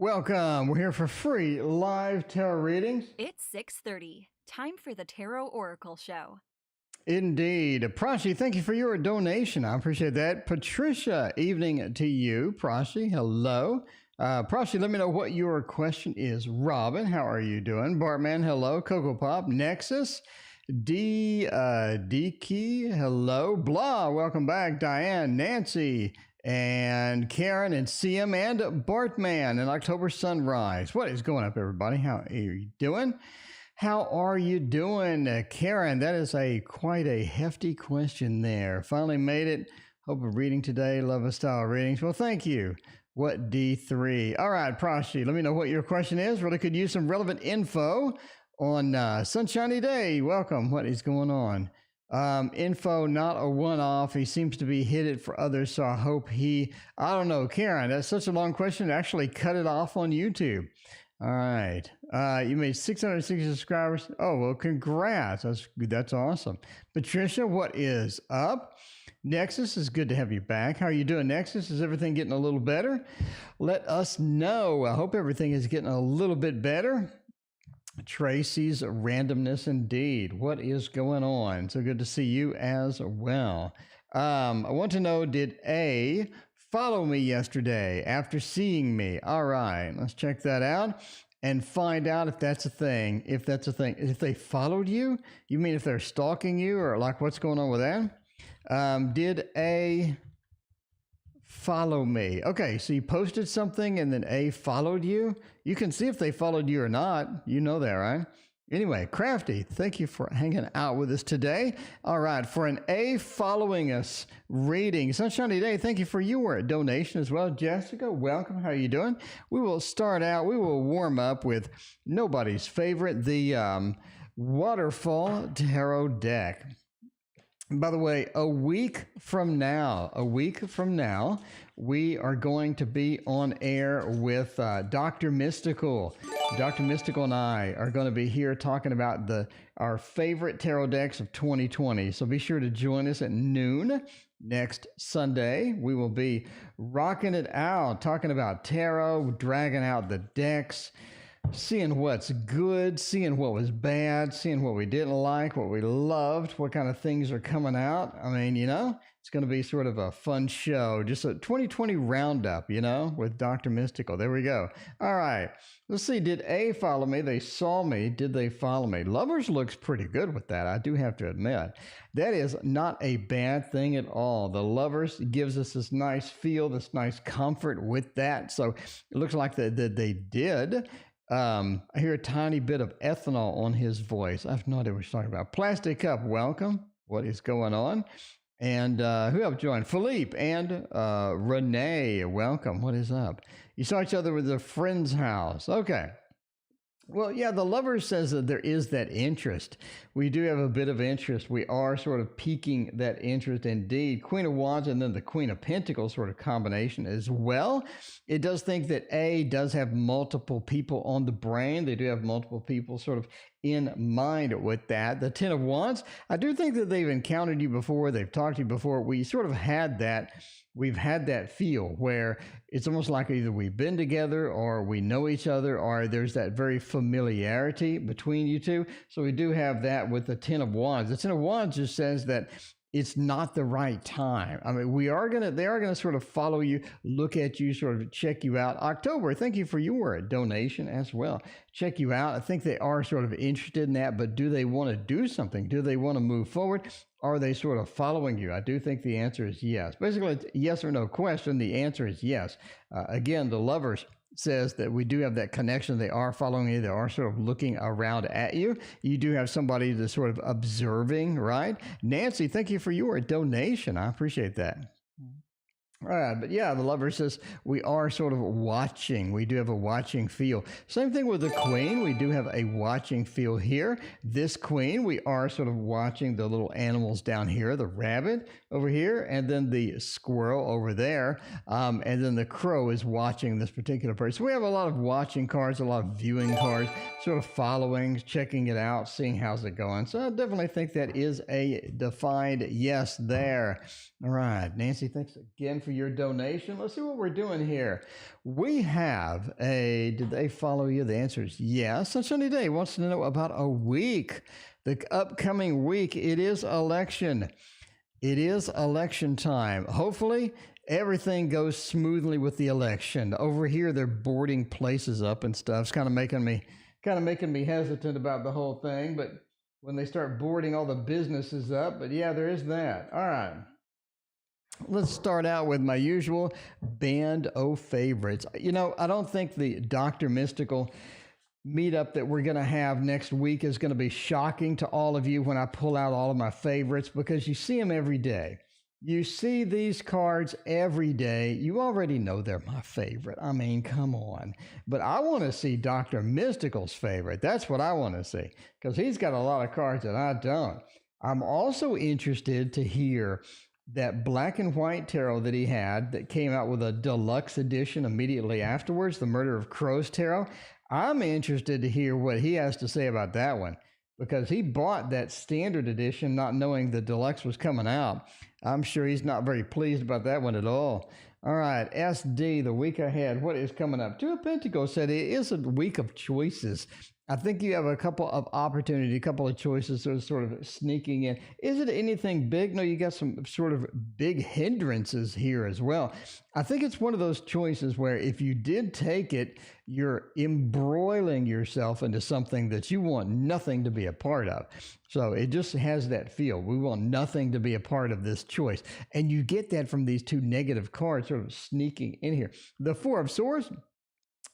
Welcome. We're here for free live tarot readings. It's 6:30. Time for the Tarot Oracle Show. Indeed. Prashi, thank you for your donation. I appreciate that. Patricia, evening to you. Prashi, hello. Prashi, let me know what your question is. Robin, how are you doing? Bartman, hello. Cocoa Pop, Nexus, D-Key, hello. Blah, welcome back. Diane, Nancy, and Karen, and CM, and Bartman, and October Sunrise. What is going up, everybody? How are you doing? How are you doing, Karen? That is quite a hefty question there. Finally made it. Hope of reading today. Love a style readings. Well, thank you. What D3? All right, Prashi, let me know what your question is. Really could use some relevant info on Sunshiny Day. Welcome. What is going on? Info, not a one-off. He seems to be hit it for others, so I hope I don't know, Karen, that's such a long question. Actually cut it off on YouTube. All right. You made 660 subscribers. Oh, well, congrats. That's awesome. Patricia, what is up? Nexus, is good to have you back. How are you doing, Nexus? Is everything getting a little better? Let us know. I hope everything is getting a little bit better. Tracy's randomness indeed. What is going on? So good to see you as well. I want to know, did A follow me yesterday after seeing me? All right, let's check that out and find out if that's a thing. If that's a thing, if they followed you, you mean if they're stalking you, or like what's going on with that? Did A follow me? Okay, so you posted something and then A followed you. You can see if they followed you or not. You know that, right? Anyway, Crafty, thank you for hanging out with us today. All right, for an A following us reading, Sunshiny Day, thank you for your donation as well. Jessica, welcome. How are you doing? We will start out, we will warm up with nobody's favorite, the Waterfall Tarot deck. By the way, a week from now, we are going to be on air with Dr. Mystical. Dr. Mystical and I are going to be here talking about our favorite tarot decks of 2020. So be sure to join us at noon next Sunday. We will be rocking it out, talking about tarot, dragging out the decks, seeing what's good, seeing what was bad, seeing what we didn't like, what we loved, what kind of things are coming out. I mean, it's going to be sort of a fun show, just a 2020 roundup, with Dr. Mystical. There we go. All right. Let's see. Did A follow me? They saw me. Did they follow me? Lovers looks pretty good with that, I do have to admit. That is not a bad thing at all. The Lovers gives us this nice feel, this nice comfort with that. So it looks like that they did. I hear a tiny bit of ethanol on his voice. I have no idea what he's talking about. Plastic Cup, welcome. What is going on? And who else joined? Philippe and Renee, welcome. What is up? You saw each other with a friend's house. Okay. Well, yeah, the Lover says that there is that interest. We do have a bit of interest. We are sort of piquing that interest indeed. Queen of Wands and then the Queen of Pentacles sort of combination as well. It does think that A does have multiple people on the brain. They do have multiple people sort of in mind with that. The Ten of Wands, I do think that they've encountered you before. They've talked to you before. We sort of had that. We've had that feel where it's almost like either we've been together or we know each other, or there's that very familiarity between you two. So we do have that with the Ten of Wands. The Ten of Wands just says that it's not the right time. I mean, they are gonna sort of follow you, look at you, sort of check you out. October, thank you for your donation as well. Check you out. I think they are sort of interested in that, but do they want to do something? Do they want to move forward? Are they sort of following you? I do think the answer is yes. Basically, it's yes or no question. The answer is yes. Again, the Lovers says that we do have that connection. They are following you. They are sort of looking around at you. You do have somebody that's sort of observing, right? Nancy, thank you for your donation. I appreciate that. All right, but yeah, the Lover says we are sort of watching. We do have a watching feel. Same thing with the Queen. We do have a watching feel here. This Queen, we are sort of watching the little animals down here, the rabbit over here, and then the squirrel over there, and then the crow is watching this particular person. So we have a lot of watching cards, a lot of viewing cards, sort of following, checking it out, seeing how's it going. So I definitely think that is a defined yes there. All right, Nancy, thanks again for for your donation. Let's see what we're doing here. We have did they follow you? The answer is yes. Sunshiny Day wants to know about a week. The upcoming week, it is election. It is election time. Hopefully, everything goes smoothly with the election. Over here, they're boarding places up and stuff. It's kind of making me hesitant about the whole thing, but when they start boarding all the businesses up, but yeah, there is that. All right. Let's start out with my usual band of favorites. You know, I don't think the Dr. Mystical meetup that we're going to have next week is going to be shocking to all of you when I pull out all of my favorites, because you see them every day. You see these cards every day. You already know they're my favorite. I mean, come on. But I want to see Dr. Mystical's favorite. That's what I want to see, because he's got a lot of cards that I don't. I'm also interested to hear that black and white tarot that he had that came out with a deluxe edition immediately afterwards, the Murder of Crows tarot. I'm interested to hear what he has to say about that one, because he bought that standard edition not knowing the deluxe was coming out. I'm sure he's not very pleased about that one at all. All right, SD, the week ahead, what is coming up? Two of Pentacles said it is a week of choices. I think you have a couple of opportunities, a couple of choices that are sort of sneaking in. Is it anything big? No, you got some sort of big hindrances here as well. I think it's one of those choices where if you did take it, you're embroiling yourself into something that you want nothing to be a part of. So it just has that feel. We want nothing to be a part of this choice. And you get that from these two negative cards sort of sneaking in here. The Four of Swords,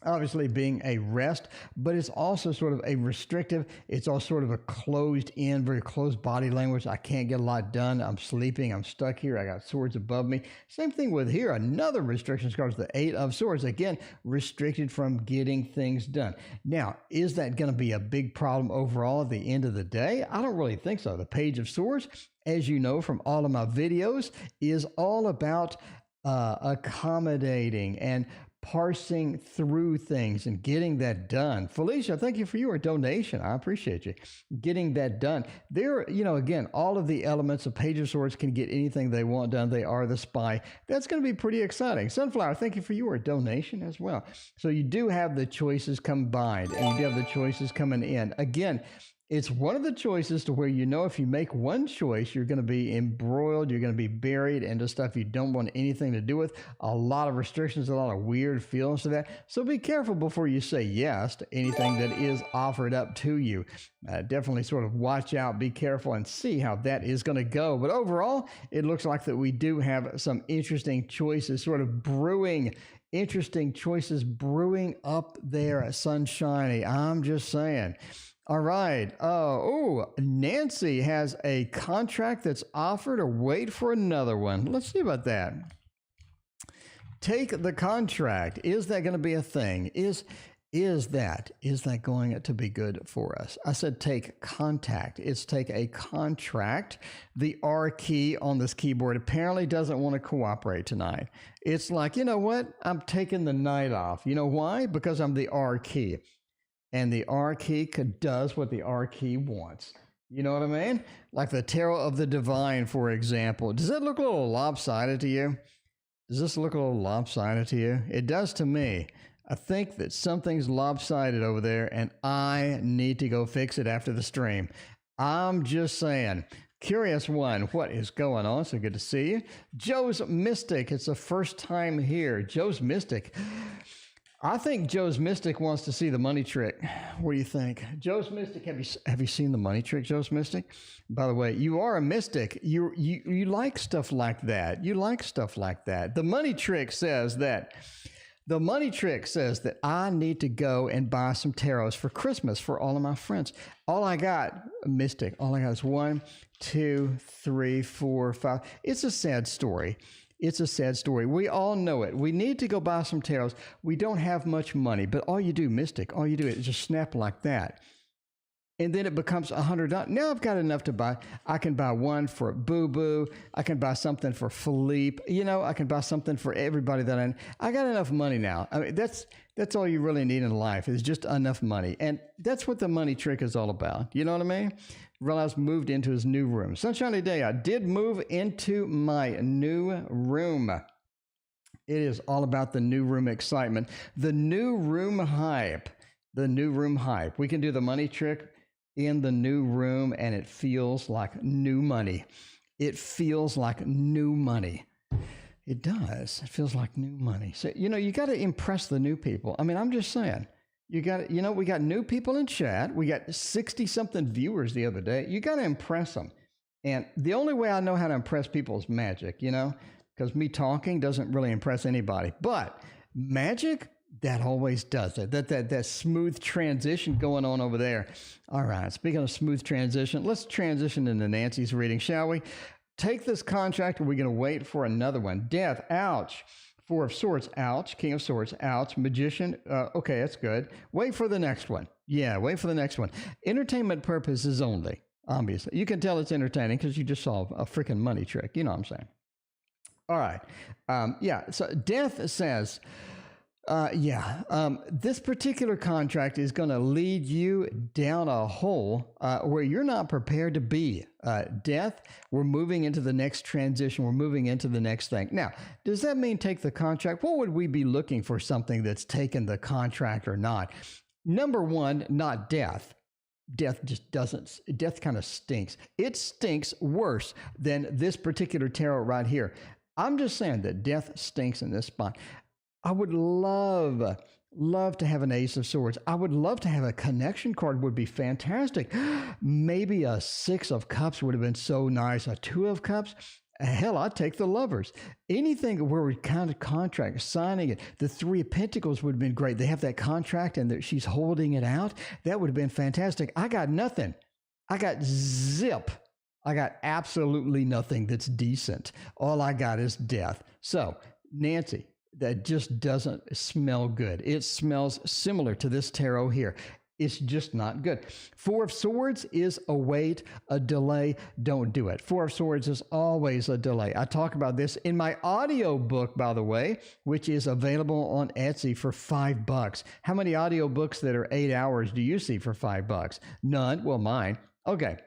obviously being a rest, but it's also sort of a restrictive. It's all sort of a closed in, very closed body language. I can't get a lot done. I'm sleeping. I'm stuck here. I got swords above me. Same thing with here. Another restrictions card is the Eight of Swords. Again, restricted from getting things done. Now, is that going to be a big problem overall at the end of the day? I don't really think so. The Page of Swords, as you know from all of my videos, is all about accommodating and parsing through things and getting that done. Felicia, thank you for your donation. I appreciate you getting that done. There, you know, again, all of the elements of Page of Swords can get anything they want done. They are the spy. That's going to be pretty exciting. Sunflower, thank you for your donation as well. So you do have the choices combined, and you do have the choices coming in. Again, it's one of the choices to where you know if you make one choice, you're going to be embroiled, you're going to be buried into stuff you don't want anything to do with. A lot of restrictions, a lot of weird feelings to that. So be careful before you say yes to anything that is offered up to you. Definitely sort of watch out, be careful, and see how that is going to go. But overall, it looks like that we do have some interesting choices sort of brewing. Interesting choices brewing up there, Sunshiny. I'm just saying. All right. Nancy has a contract that's offered, or wait for another one. Let's see about that. Take the contract. Is that going to be a thing? Is that going to be good for us? I said take contact. It's take a contract. The R key on this keyboard apparently doesn't want to cooperate tonight. It's like, you know what? I'm taking the night off. You know why? Because I'm the R key. And the R key does what the R key wants. You know what I mean? Like the Tarot of the Divine, for example. Does that look a little lopsided to you? Does this look a little lopsided to you? It does to me. I think that something's lopsided over there, and I need to go fix it after the stream. I'm just saying. Curious One, what is going on? So good to see you. Joe's Mystic. It's the first time here. Joe's Mystic. I think Joe's Mystic wants to see the money trick. What do you think? Joe's Mystic, have you seen the money trick, Joe's Mystic? By the way, you are a mystic. You like stuff like that. You like stuff like that. The money trick says that I need to go and buy some tarots for Christmas for all of my friends. All I got, Mystic, all I got is 1, 2, 3, 4, 5. It's a sad story. It's a sad story. We all know it. We need to go buy some tarots. We don't have much money, but all you do, Mystic, all you do is just snap like that. And then it becomes $100. Now I've got enough to buy. I can buy one for Boo Boo. I can buy something for Philippe. You know, I can buy something for everybody that I got enough money now. I mean, that's all you really need in life is just enough money. And that's what the money trick is all about. You know what I mean? Realized moved into his new room. Sunshiny Day, I did move into my new room. It is all about the new room excitement, the new room hype, the new room hype. We can do the money trick in the new room and it feels like new money. It feels like new money. It does. It feels like new money. So, you got to impress the new people. I mean, I'm just saying. We got new people in chat. We got 60-something viewers the other day. You got to impress them. And the only way I know how to impress people is magic, because me talking doesn't really impress anybody. But magic, that always does it. That smooth transition going on over there. All right, speaking of smooth transition, let's transition into Nancy's reading, shall we? Take this contract, or we're going to wait for another one. Death, ouch. Four of Swords, ouch. King of Swords, ouch. Magician, okay, that's good. Wait for the next one. Yeah, wait for the next one. Entertainment purposes only, obviously. You can tell it's entertaining because you just saw a freaking money trick. You know what I'm saying? All right. So Death says, this particular contract is going to lead you down a hole where you're not prepared to be. Death, we're moving into the next transition. We're moving into the next thing. Now, does that mean take the contract? What would we be looking for something that's taken the contract or not? Number one, not death. Death just doesn't. Death kind of stinks. It stinks worse than this particular tarot right here. I'm just saying that death stinks in this spot. I would love to have an Ace of Swords. I would love to have a connection card. Would be fantastic. Maybe a Six of Cups would have been so nice. A Two of Cups. Hell, I'd take the Lovers. Anything where we kind of contract, signing it. The Three of Pentacles would have been great. They have that contract and she's holding it out. That would have been fantastic. I got nothing. I got zip. I got absolutely nothing that's decent. All I got is death. So, Nancy, that just doesn't smell good. It smells similar to this tarot here. It's just not good. Four of Swords is a wait, a delay. Don't do it. Four of Swords is always a delay. I talk about this in my audio book, by the way, which is available on Etsy for $5. How many audio books that are 8 hours do you see for $5? None. Well, mine. Okay.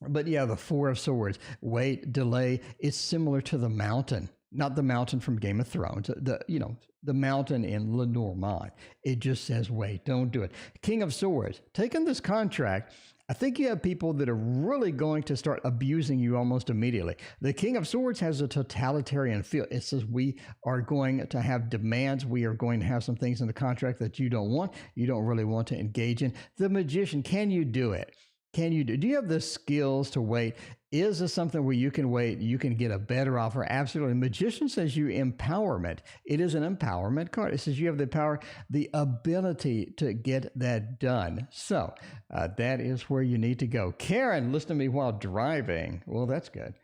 But yeah, the Four of Swords, wait, delay, it's similar to the Mountain. Not the Mountain from Game of Thrones, the mountain in Lenormand. It just says, wait, don't do it. King of Swords, taking this contract, I think you have people that are really going to start abusing you almost immediately. The King of Swords has a totalitarian feel. It says we are going to have demands. We are going to have some things in the contract that you don't want. You don't really want to engage in. The Magician, can you do it? Do you have the skills to wait? Is this something where you can wait? You can get a better offer? Absolutely. Magician says you empowerment. It is an empowerment card. It says you have the power, the ability to get that done. So that is where you need to go. Karen, listen to me while driving. Well, that's good.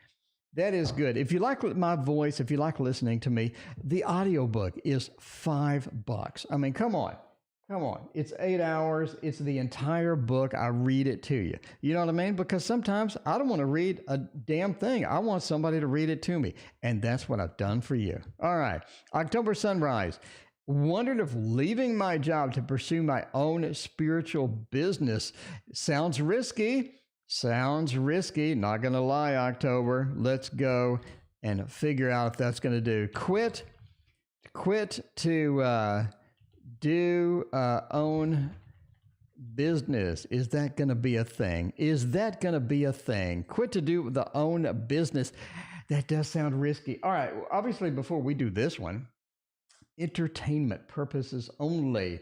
That is good. If you like my voice, if you like listening to me, the audiobook is $5. I mean, come on. It's 8 hours. It's the entire book. I read it to you. You know what I mean? Because sometimes I don't want to read a damn thing. I want somebody to read it to me. And that's what I've done for you. All right. October sunrise. Wondered if leaving my job to pursue my own spiritual business sounds risky. Not going to lie, October. Let's go and figure out if that's going to do. Quit to... do own business. Is that going to be a thing? Quit to do the own business. That does sound risky. All right. Obviously, before we do this one, entertainment purposes only.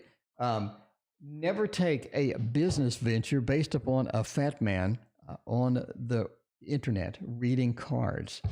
Never take a business venture based upon a fat man on the internet reading cards.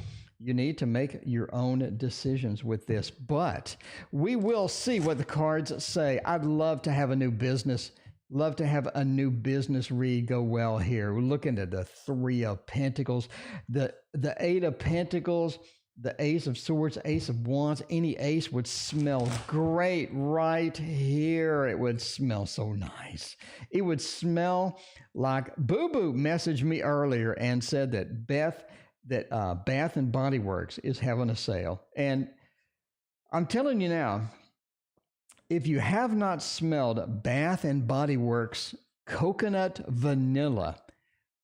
You need to make your own decisions with this, but we will see what the cards say. I'd love to have a new business read go well here. We're looking at the Three of Pentacles, the Eight of Pentacles, the Ace of Swords, Ace of Wands. Any ace would smell great right here. It would smell so nice. It would smell like Boo Boo messaged me earlier and said that Bath and Body Works is having a sale. And I'm telling you now, if you have not smelled Bath and Body Works coconut vanilla,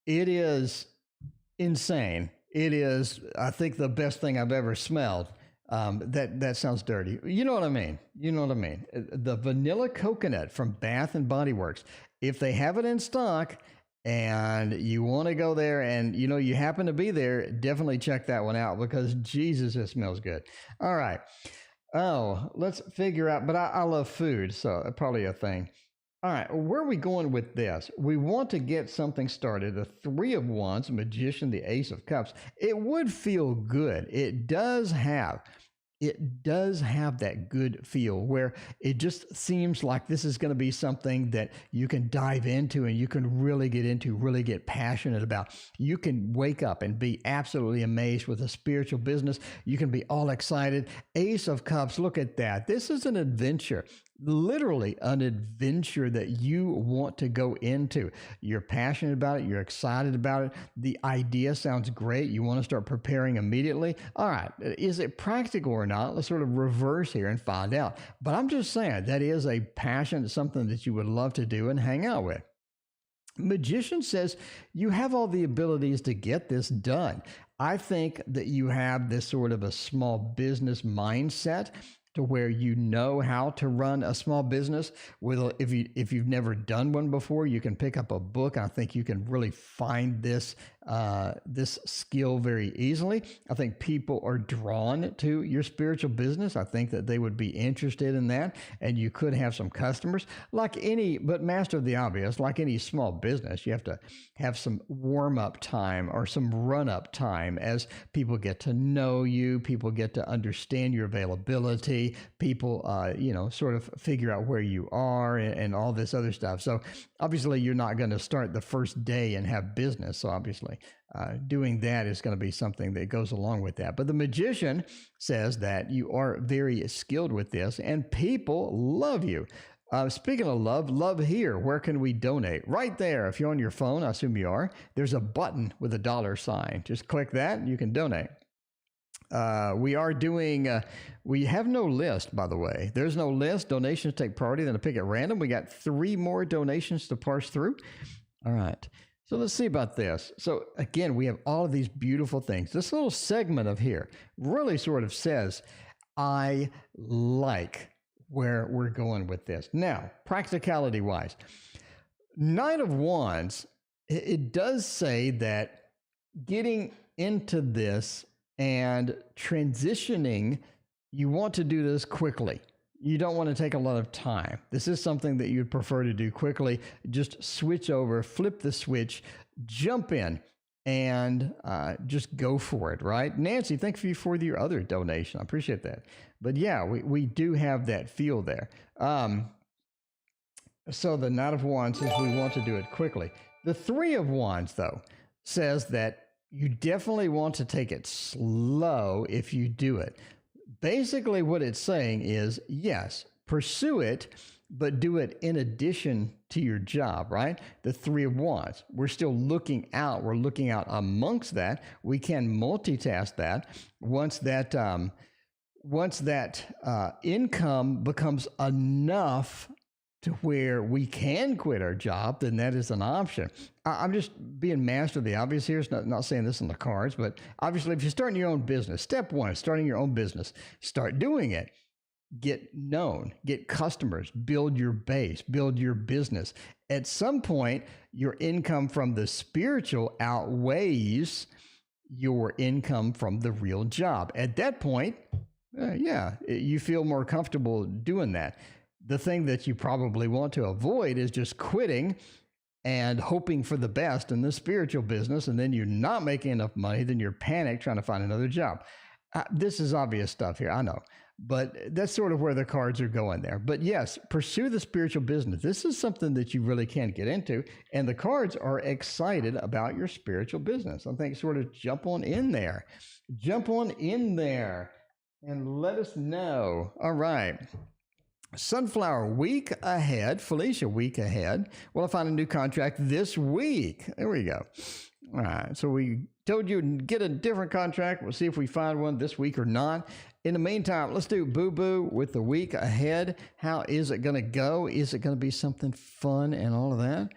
it is insane. It is, I think, the best thing I've ever smelled. That sounds dirty. You know what I mean? You know what I mean? The vanilla coconut from Bath and Body Works. If they have it in stock and you want to go there and you happen to be there, definitely check that one out because Jesus, it smells good. All right. Oh, let's figure out. But I love food, so probably a thing. All right, where are we going with this? We want to get something started. The Three of Wands, Magician, the Ace of Cups. It would feel good. It does have that good feel where it just seems like this is going to be something that you can dive into and you can really get into, really get passionate about. You can wake up and be absolutely amazed with a spiritual business. You can be all excited. Ace of Cups, look at that. This is an adventure. Literally an adventure that you want to go into. You're passionate about it. You're excited about it. The idea sounds great. You want to start preparing immediately. All right. Is it practical or not? Let's sort of reverse here and find out. But I'm just saying that is a passion, something that you would love to do and hang out with. Magician says you have all the abilities to get this done. I think that you have this sort of a small business mindset to where you know how to run a small business. If you've never done one before, you can pick up a book. I think you can really find this skill very easily. I think people are drawn to your spiritual business. I think that they would be interested in that, and you could have some customers. But master of the obvious, like any small business, you have to have some warm-up time or some run-up time as people get to know you, people get to understand your availability, people, sort of figure out where you are and all this other stuff. So obviously you're not going to start the first day and have business. So obviously doing that is going to be something that goes along with that. But the Magician says that you are very skilled with this and people love you. Speaking of love here. Where can we donate? Right there. If you're on your phone, I assume you are, there's a button with a dollar sign. Just click that and you can donate. We are doing, we have no list, by the way. There's no list. Donations take priority, then I pick at random. We got 3 more donations to parse through. All right. So let's see about this. So again, we have all of these beautiful things. This little segment of here really sort of says, I like where we're going with this. Now, practicality wise, Knight of Wands, it does say that getting into this and transitioning, you want to do this quickly. You don't want to take a lot of time. This is something that you'd prefer to do quickly. Just switch over, flip the switch, jump in, and just go for it, right? Nancy, thank you for your other donation. I appreciate that. But yeah, we do have that feel there. So the Knight of Wands says we want to do it quickly. The Three of Wands, though, says that you definitely want to take it slow if you do it. Basically, what it's saying is, yes, pursue it, but do it in addition to your job, right? The Three of Wands. We're still looking out. We're looking out amongst that. We can multitask that. Once that income becomes enough to where we can quit our job, then that is an option. I'm just being master of the obvious here. It's not saying this in the cards, but obviously if you're starting your own business, step 1, starting your own business, start doing it. Get known, get customers, build your base, build your business. At some point, your income from the spiritual outweighs your income from the real job. At that point, you feel more comfortable doing that. The thing that you probably want to avoid is just quitting and hoping for the best in the spiritual business, and then you're not making enough money, then you're panicked trying to find another job. This is obvious stuff here, I know, but that's sort of where the cards are going there. But yes, pursue the spiritual business. This is something that you really can get into, and the cards are excited about your spiritual business. I think sort of jump on in there and let us know. All right. Sunflower, week ahead. Felicia, week ahead. Well, I find a new contract this week. There we go. All right. So we told you to get a different contract. We'll see if we find one this week or not. In the meantime, let's do boo-boo with the week ahead. How is it going to go? Is it going to be something fun and all of that?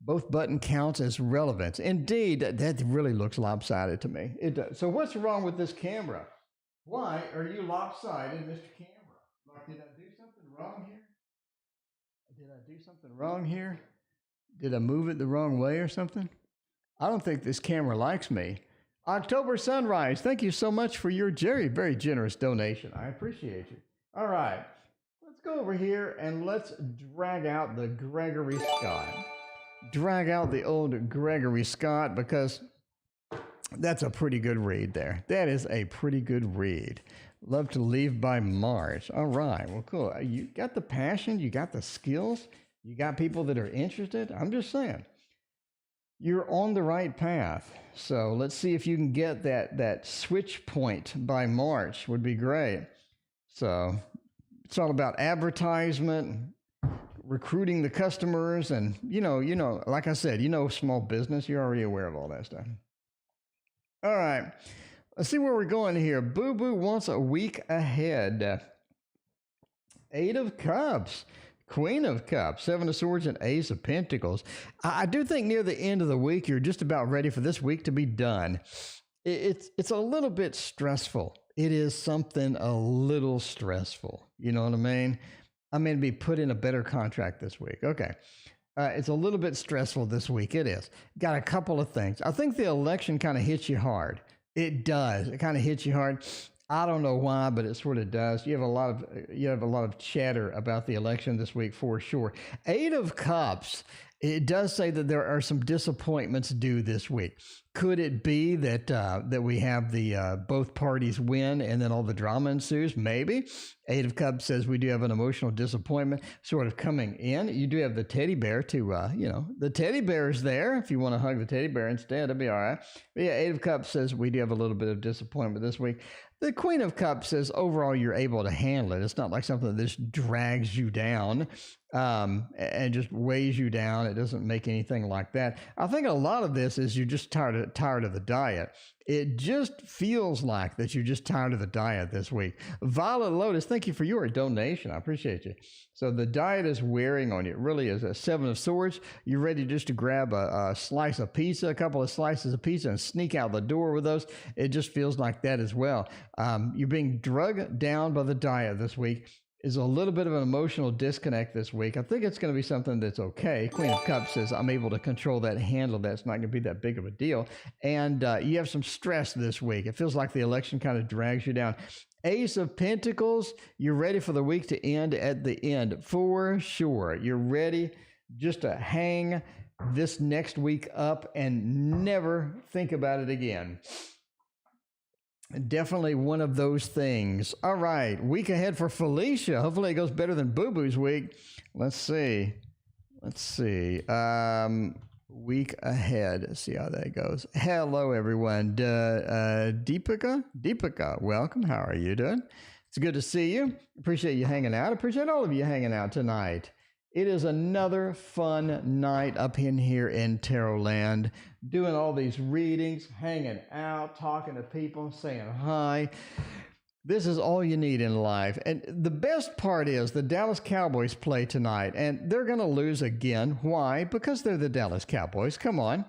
Both button counts as relevance. Indeed, that really looks lopsided to me. It does. So what's wrong with this camera? Why are you lopsided, Mr. Camera? Like, did I do something wrong here? Did I do something wrong here? Did I move it the wrong way or something? I don't think this camera likes me. October Sunrise, thank you so much for your very generous donation. I appreciate you. All right, let's go over here and let's drag out the Gregory Scott. Drag out the old Gregory Scott because that's a pretty good read there. That is a pretty good read. Love to leave by March. All right, well, cool. You got the passion, you got the skills, you got people that are interested. I'm just saying, you're on the right path. So let's see if you can get that switch point by March. Would be great. So it's all about advertisement, recruiting the customers, and like I said, small business. You're already aware of all that stuff. All right, let's see where we're going here. Boo Boo wants a week ahead. 8 of Cups, Queen of Cups, 7 of Swords, and Ace of Pentacles. I do think near the end of the week, you're just about ready for this week to be done. It's a little bit stressful. It is something a little stressful. You know what I mean? I'm going to be put in a better contract this week. Okay. It's a little bit stressful this week. It is. Got a couple of things. I think the election kind of hits you hard. It does. It kind of hits you hard. I don't know why, but it sort of does. You have a lot of chatter about the election this week for sure. 8 of Cups. It does say that there are some disappointments due this week. Could it be that we have the both parties win and then all the drama ensues? Maybe. 8 of Cups says we do have an emotional disappointment sort of coming in. You do have the teddy bear to, the teddy bear is there. If you want to hug the teddy bear instead, it'll be all right. But yeah, 8 of Cups says we do have a little bit of disappointment this week. The Queen of Cups says overall you're able to handle it. It's not like something that just drags you down and just weighs you down. It doesn't make anything like that. I think a lot of this is you're just tired of the diet. It just feels like that you're just tired of the diet this week. Violet Lotus, thank you for your donation. I appreciate you. So the diet is wearing on you. It really is. A 7 of Swords. You're ready just to grab a slice of pizza, a couple of slices of pizza, and sneak out the door with those. It just feels like that as well. You're being drugged down by the diet this week. Is a little bit of an emotional disconnect this week. I think it's going to be something that's okay. Queen of Cups says, I'm able to control that, handle that. It's not going to be that big of a deal. And you have some stress this week. It feels like the election kind of drags you down. Ace of Pentacles, you're ready for the week to end at the end for sure. You're ready just to hang this next week up and never think about it again. Definitely one of those things. All right, week ahead for Felicia. Hopefully it goes better than Boo Boo's week. Let's see. Week ahead. Let's see how that goes. Hello, everyone. Deepika, welcome. How are you doing? It's good to see you. Appreciate you hanging out. Appreciate all of you hanging out tonight. It is another fun night up in here in Tarot Land, doing all these readings, hanging out, talking to people, saying hi. This is all you need in life. And the best part is the Dallas Cowboys play tonight, and they're going to lose again. Why? Because they're the Dallas Cowboys. Come on.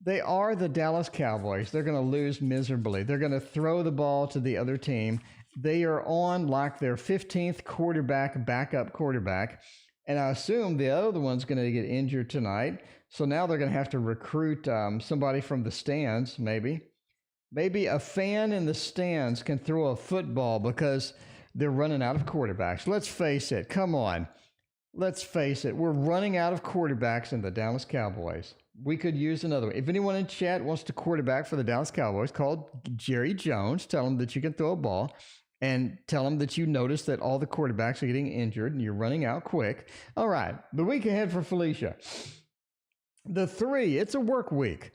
They are the Dallas Cowboys. They're going to lose miserably. They're going to throw the ball to the other team. They are on like their 15th backup quarterback. And I assume the other one's going to get injured tonight. So now they're going to have to recruit somebody from the stands, maybe. Maybe a fan in the stands can throw a football because they're running out of quarterbacks. Let's face it. Come on. Let's face it. We're running out of quarterbacks in the Dallas Cowboys. We could use another one. If anyone in chat wants to quarterback for the Dallas Cowboys, call Jerry Jones. Tell him that you can throw a ball. And tell them that you notice that all the quarterbacks are getting injured and you're running out quick. All right, the week ahead for Felicia. The 3, it's a work week.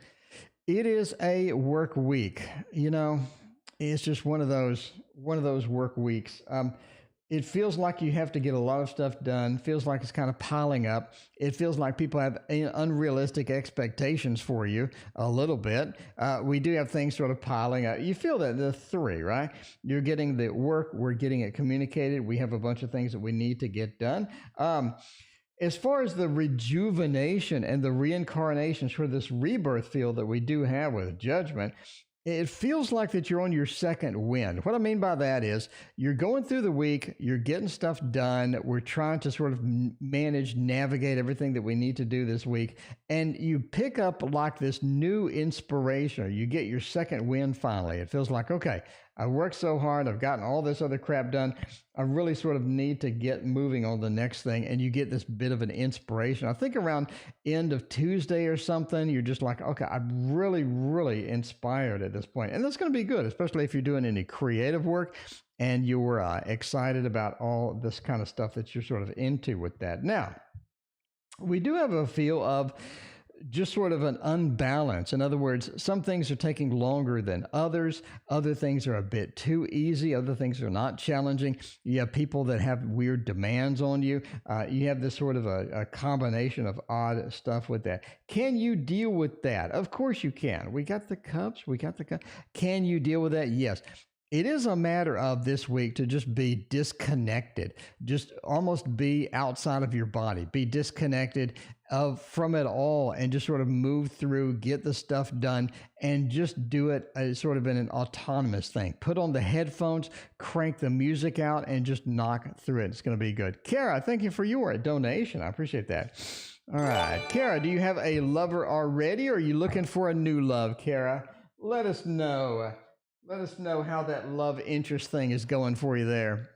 It is a work week. It's just one of those work weeks. It feels like you have to get a lot of stuff done. Feels like it's kind of piling up. It feels like people have unrealistic expectations for you a little bit. We do have things sort of piling up. You feel that the 3, right? You're getting the work. We're getting it communicated. We have a bunch of things that we need to get done. As far as the rejuvenation and the reincarnations for this rebirth field that we do have with judgment, it feels like that you're on your second wind. What I mean by that is you're going through the week, you're getting stuff done. We're trying to sort of manage, navigate everything that we need to do this week. And you pick up like this new inspiration, or you get your second wind finally. It feels like, okay, I worked so hard. I've gotten all this other crap done. I really sort of need to get moving on the next thing. And you get this bit of an inspiration. I think around end of Tuesday or something, you're just like, okay, I'm really, really inspired at this point. And that's going to be good, especially if you're doing any creative work and you're excited about all this kind of stuff that you're sort of into with that. Now, we do have a feel of just sort of an unbalance. In other words, some things are taking longer than others. Other things are a bit too easy. Other things are not challenging. You have people that have weird demands on you. You have this sort of a combination of odd stuff with that. Can you deal with that? Of course you can. We got the cups. Can you deal with that? Yes. It is a matter of this week to just be disconnected, just almost be outside of your body, be disconnected from it all, and just sort of move through, get the stuff done, and just do it sort of in an autonomous thing. Put on the headphones, crank the music out, and just knock through it. It's going to be good. Cara, thank you for your donation. I appreciate that. All right. Cara, do you have a lover already, or are you looking for a new love, Cara? Let us know. Let us know how that love interest thing is going for you there.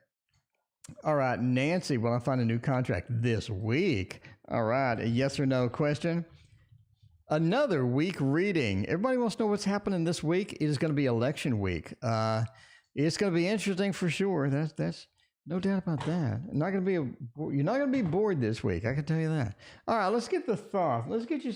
All right, Nancy, will I find a new contract this week? All right, a yes or no question. Another week reading. Everybody wants to know what's happening this week. It is going to be election week. It's going to be interesting for sure. That's no doubt about that. You're not going to be bored this week. I can tell you that. All right, let's get the Thoth. Let's get you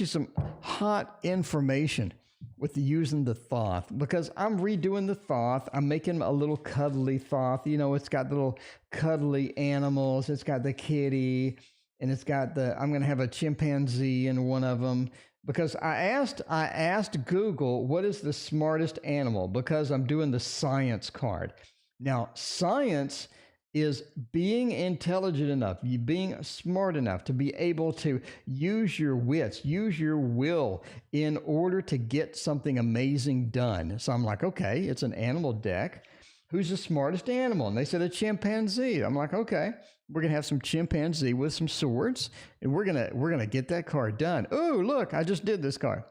some hot information with using the Thoth, because I'm redoing the Thoth. I'm making a little cuddly Thoth. You know, it's got little cuddly animals. It's got the kitty, and it's got I'm going to have a chimpanzee in one of them, because I asked Google, what is the smartest animal? Because I'm doing the science card. Now, science is being intelligent enough, you being smart enough to be able to use your wits, use your will in order to get something amazing done. So I'm like, okay, it's an animal deck. Who's the smartest animal? And they said a chimpanzee. I'm like, okay, we're gonna have some chimpanzee with some swords, and we're gonna get that card done. Oh, look, I just did this card.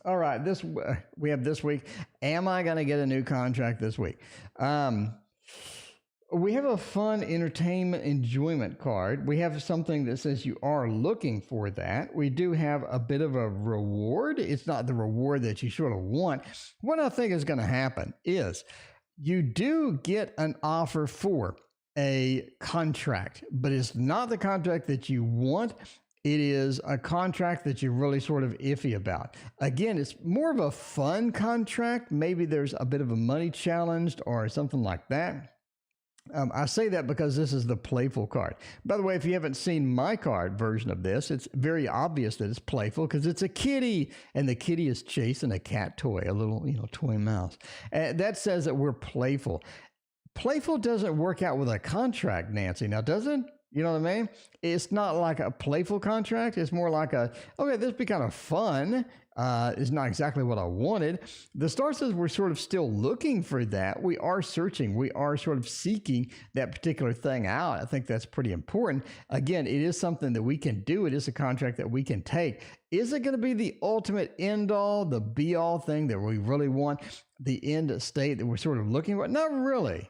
All right, we have this week. Am I gonna get a new contract this week? We have a fun entertainment enjoyment card. We have something that says you are looking for that. We do have a bit of a reward. It's not the reward that you sort of want. What I think is going to happen is you do get an offer for a contract, but it's not the contract that you want. It is a contract that you're really sort of iffy about. Again, it's more of a fun contract. Maybe there's a bit of a money challenge or something like that. I say that because this is the playful card. By the way, if you haven't seen my card version of this, it's very obvious that it's playful because it's a kitty, and the kitty is chasing a cat toy, a little, toy mouse. That says that we're playful. Playful doesn't work out with a contract, Nancy. Now, does it? You know what I mean? It's not like a playful contract. It's more like okay, this would be kind of fun. It's not exactly what I wanted. The star says we're sort of still looking for that. We are searching. We are sort of seeking that particular thing out. I think that's pretty important. Again, it is something that we can do. It is a contract that we can take. Is it going to be the ultimate end all, the be all thing that we really want, the end state that we're sort of looking for? Not really.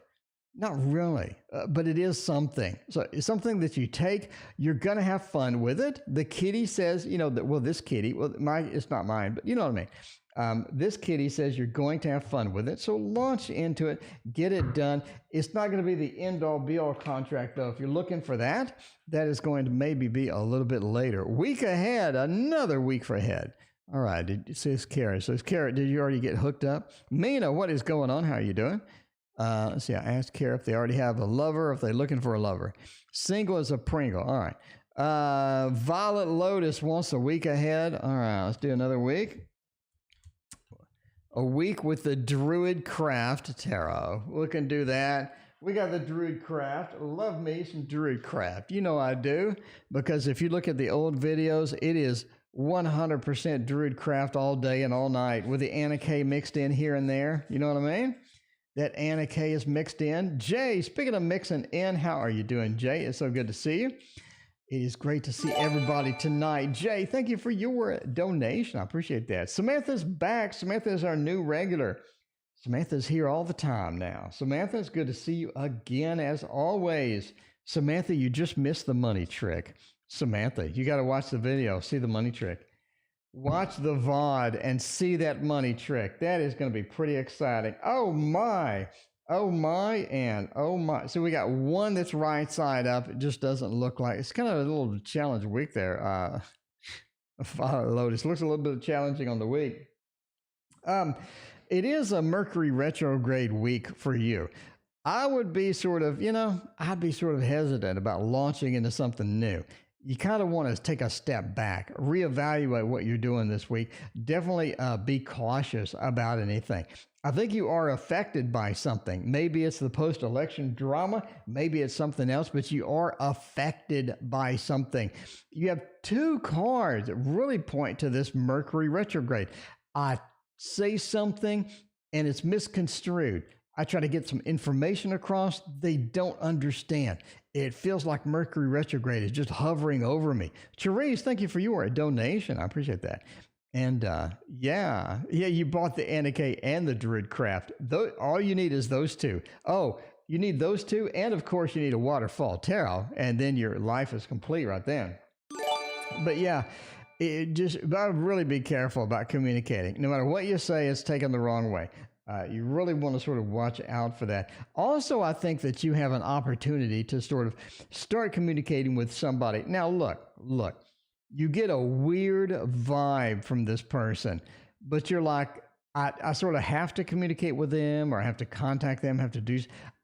Not really, but it is something. So it's something that you take. You're going to have fun with it. The kitty says, this kitty, it's not mine, but you know what I mean. This kitty says you're going to have fun with it. So launch into it, get it done. It's not going to be the end all be all contract though. If you're looking for that, that is going to maybe be a little bit later. Week ahead, another week for ahead. All right, it says Cara. So Cara, did you already get hooked up? Mina, what is going on? How are you doing? Let's see, I asked Cara if they already have a lover, if they're looking for a lover. Single as a Pringle. All right. Violet Lotus wants a week ahead. All right, let's do another week. A week with the Druid Craft Tarot. We can do that. We got the Druid Craft. Love me some Druid Craft. You know I do. Because if you look at the old videos, it is 100% Druid Craft all day and all night with the Anna K mixed in here and there. You know what I mean? That Anna K is mixed in. Jay, speaking of mixing in, how are you doing, Jay? It's so good to see you. It is great to see everybody tonight. Jay, thank you for your donation. I appreciate that. Samantha's back. Samantha is our new regular. Samantha's here all the time now. Samantha, it's good to see you again as always. Samantha, you just missed the money trick. Samantha, you got to watch the video, see the money trick. Watch the VOD and see that money trick. That is going to be pretty exciting. Oh my, and oh my. So we got one that's right side up. It just doesn't look like, it's kind of a little challenge week there. Lotus looks a little bit challenging on the week. It is a Mercury retrograde week for you. I would be sort of, I'd be sort of hesitant about launching into something new. You kind of want to take a step back, reevaluate what you're doing this week. Definitely be cautious about anything. I think you are affected by something. Maybe it's the post-election drama. Maybe it's something else, but you are affected by something. You have two cards that really point to this Mercury retrograde. I say something and it's misconstrued. I try to get some information across. They don't understand. It feels like Mercury retrograde is just hovering over me. Therese, thank you for your donation. I appreciate that. And yeah, you bought the Anna K and the Druid Craft. All you need is those two. Oh, you need those two. And of course you need a Waterfall Tarot. And then your life is complete right then. But yeah, but really be careful about communicating. No matter what you say, it's taken the wrong way. You really want to sort of watch out for that. Also, I think that you have an opportunity to sort of start communicating with somebody. Now, look, you get a weird vibe from this person, but you're like, I sort of have to communicate with them or I have to contact them,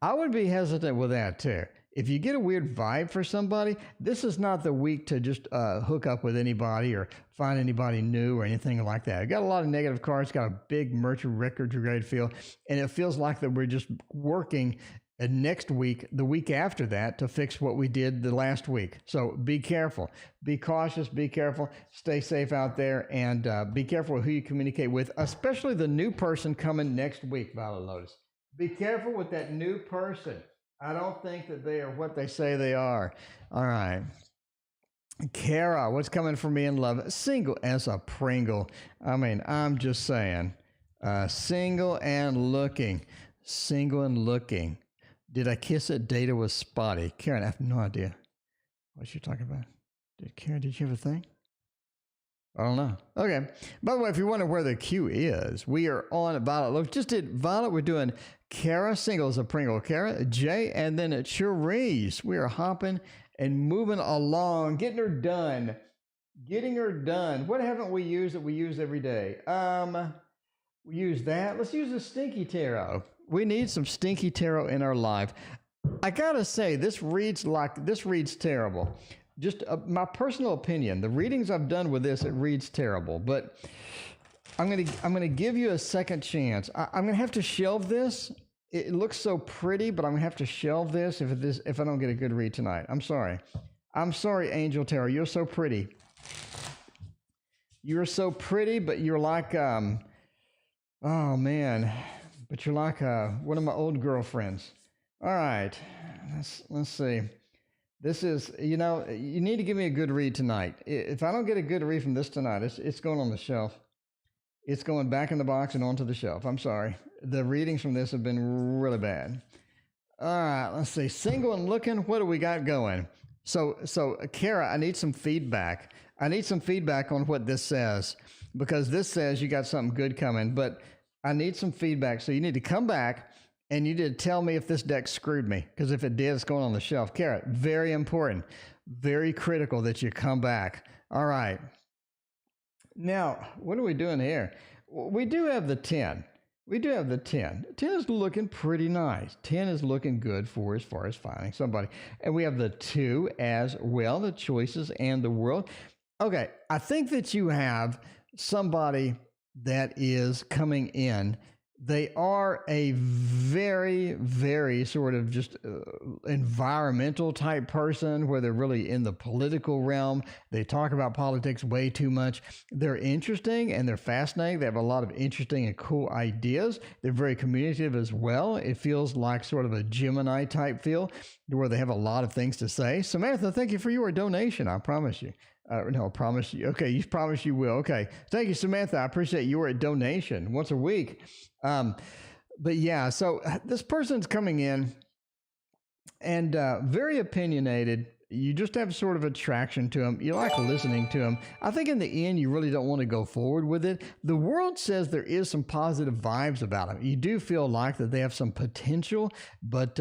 I would be hesitant with that too. If you get a weird vibe for somebody, this is not the week to just hook up with anybody or find anybody new or anything like that. It got a lot of negative cards, got a big Mercury retrograde feel, and it feels like that we're just working next week, the week after that, to fix what we did the last week. So be careful, be cautious, be careful, stay safe out there, and be careful who you communicate with, especially the new person coming next week, Violet Lotus. Be careful with that new person. I don't think that they are what they say they are. All right. Cara, what's coming for me in love? Single as a Pringle. I mean, I'm just saying. Single and looking. Single and looking. Did I kiss it? Data was spotty. Karen, I have no idea what you're talking about. Karen, did you have a thing? I don't know. Okay. By the way, if you wonder where the queue is, we are on Violet. Look, just did Violet. We're doing Cara, single as a Pringle. Cara, Jay, and then Cherise. We are hopping and moving along, getting her done. What haven't we used that we use every day? We use that. Let's use the Stinky Tarot. We need some Stinky Tarot in our life. I gotta say, this reads terrible. Just my personal opinion. The readings I've done with this, it reads terrible. But I'm gonna give you a second chance. I'm gonna have to shelve this. It looks so pretty, but I'm gonna have to shelve this if I don't get a good read tonight. I'm sorry. I'm sorry, Angel Tarot. You're so pretty. You're so pretty, but you're like oh man, but you're like one of my old girlfriends. All right, let's see. This is, you need to give me a good read tonight. If I don't get a good read from this tonight, it's going on the shelf. It's going back in the box and onto the shelf. I'm sorry. The readings from this have been really bad. All right, let's see. Single and looking, what do we got going? So Cara, I need some feedback. I need some feedback on what this says, because this says you got something good coming, but I need some feedback. So you need to come back and you need to tell me if this deck screwed me, because if it did, it's going on the shelf. Cara, very important, very critical that you come back. All right. Now, what are we doing here? We do have the 10. We do have the 10. 10 is looking pretty nice. 10 is looking good for as far as finding somebody. And we have the 2 as well, the choices and the world. Okay, I think that you have somebody that is coming in They are a very, very sort of just environmental type person where they're really in the political realm. They talk about politics way too much. They're interesting and they're fascinating. They have a lot of interesting and cool ideas. They're very communicative as well. It feels like sort of a Gemini type feel where they have a lot of things to say. Samantha, thank you for your donation. I promise you. No, I promise you. Okay, you promise you will. Okay, thank you, Samantha. I appreciate your donation once a week. But yeah, so this person's coming in and very opinionated. You just have sort of attraction to him. You like listening to him. I think in the end, you really don't want to go forward with it. The world says there is some positive vibes about him. You do feel like that they have some potential, but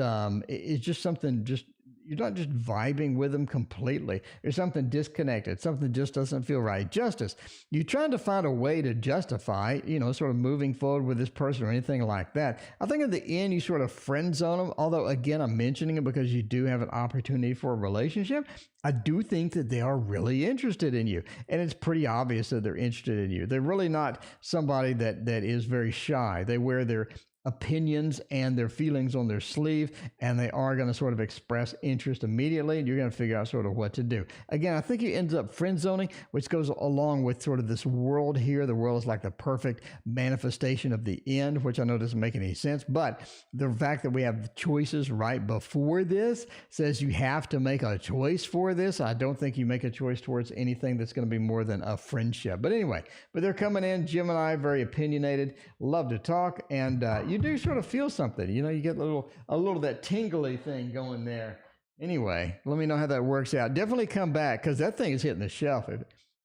it's just something just you're not just vibing with them completely. There's something disconnected. Something just doesn't feel right. Justice. You're trying to find a way to justify, sort of moving forward with this person or anything like that. I think in the end, you sort of friend zone them. Although, again, I'm mentioning it because you do have an opportunity for a relationship. I do think that they are really interested in you. And it's pretty obvious that they're interested in you. They're really not somebody that is very shy. They wear their opinions and their feelings on their sleeve, and they are going to sort of express interest immediately, and you're going to figure out sort of what to do. Again, I think he ends up friend zoning, which goes along with sort of this world here. The world is like the perfect manifestation of the end, which I know doesn't make any sense, but the fact that we have choices right before this says you have to make a choice for this. I don't think you make a choice towards anything that's going to be more than a friendship. But anyway, they're coming in, Gemini, very opinionated, love to talk, and you do sort of feel something. You get a little that tingly thing going there. Anyway, let me know how that works out. Definitely come back because that thing is hitting the shelf.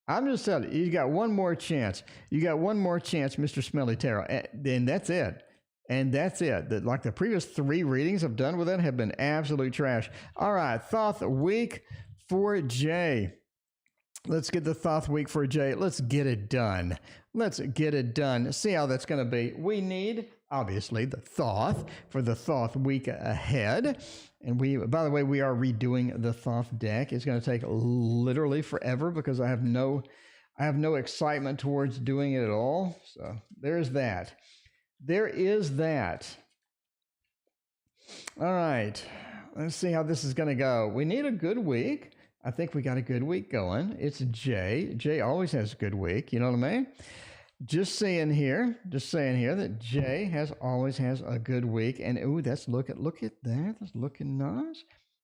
I'm just telling you, you got one more chance. You got one more chance, Mr. Smelly Tarot, and that's it. And that's it. Like the previous 3 readings I've done with it have been absolute trash. All right, Thoth week for Jay. Let's get the Thoth week for Jay. Let's get it done. Let's get it done. See how that's going to be. We need, obviously, the Thoth for the Thoth week ahead. And by the way, we are redoing the Thoth deck. It's going to take literally forever because I have no excitement towards doing it at all. So there's that. There is that. All right. Let's see how this is going to go. We need a good week. I think we got a good week going. It's Jay. Jay always has a good week. You know what I mean? Just saying here that Jay always has a good week. And ooh, look at that. That's looking nice.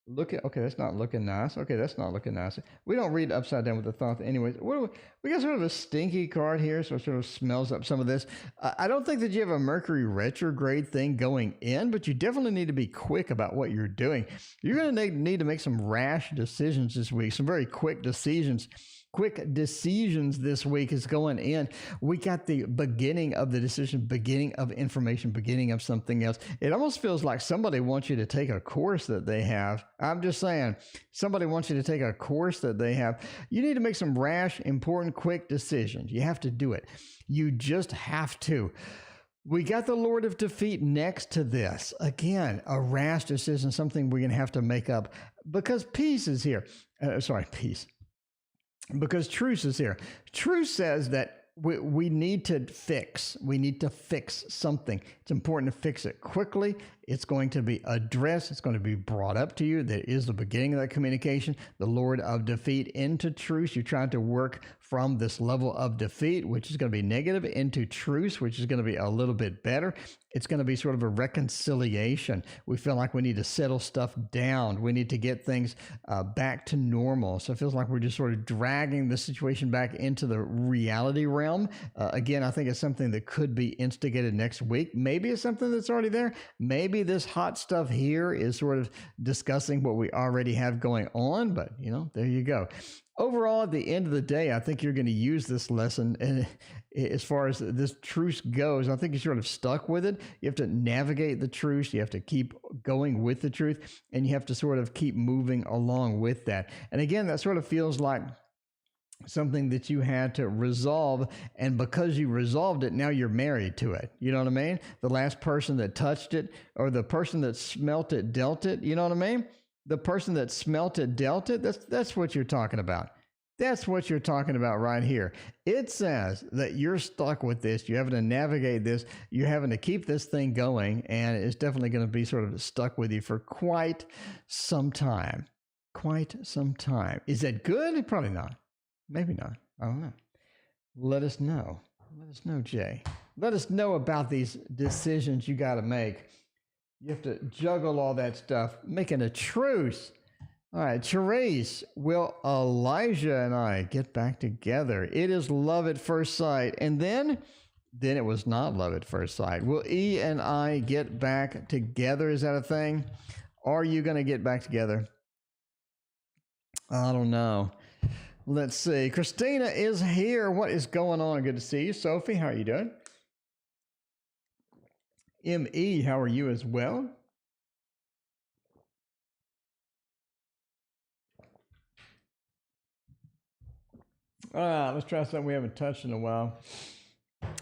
Okay, that's not looking nice. Okay, that's not looking nice. We don't read upside down with the Thoth anyways. We got sort of a stinky card here, so it sort of smells up some of this. I don't think that you have a Mercury retrograde thing going in, but you definitely need to be quick about what you're doing. You're going to need to make some rash decisions this week, some very quick decisions. Quick decisions this week is going in. We got the beginning of the decision, beginning of information, beginning of something else. It almost feels like somebody wants you to take a course that they have. I'm just saying, somebody wants you to take a course that they have. You need to make some rash, important, quick decisions. You have to do it. You just have to. We got the Lord of Defeat next to this. Again, a rash decision, something we're going to have to make up because peace is here. Peace. Because truce is here. Truce says that we need to fix. We need to fix something. It's important to fix it quickly. It's going to be addressed. It's going to be brought up to you. That is the beginning of that communication. The Lord of Defeat into truce. You're trying to work from this level of defeat, which is going to be negative, into truce, which is going to be a little bit better. It's going to be sort of a reconciliation. We feel like we need to settle stuff down. We need to get things back to normal. So it feels like we're just sort of dragging the situation back into the reality realm. Again, I think it's something that could be instigated next week. Maybe it's something that's already there. Maybe this hot stuff here is sort of discussing what we already have going on, but there you go. Overall, at the end of the day, I think you're going to use this lesson. And as far as this truce goes, I think you're sort of stuck with it. You have to navigate the truce. You have to keep going with the truth, and you have to sort of keep moving along with that. And again, that sort of feels like something that you had to resolve, and because you resolved it, now you're married to it. You know what I mean? The last person that touched it, or the person that smelt it, dealt it. You know what I mean? The person that smelt it, dealt it. That's what you're talking about. That's what you're talking about right here. It says that you're stuck with this. You're having to navigate this. You're having to keep this thing going, and it's definitely going to be sort of stuck with you for quite some time. Quite some time. Is that good? Probably not. Maybe not. I don't know. Let us know. Let us know, Jay. Let us know about these decisions you got to make. You have to juggle all that stuff, making a truce. All right, Therese, will Elijah and I get back together? It is love at first sight. And then it was not love at first sight. Will E and I get back together? Is that a thing? Are you going to get back together? I don't know. Let's see. Christina is here. What is going on? Good to see you. Sophie, how are you doing? M.E., how are you as well? Let's try something we haven't touched in a while.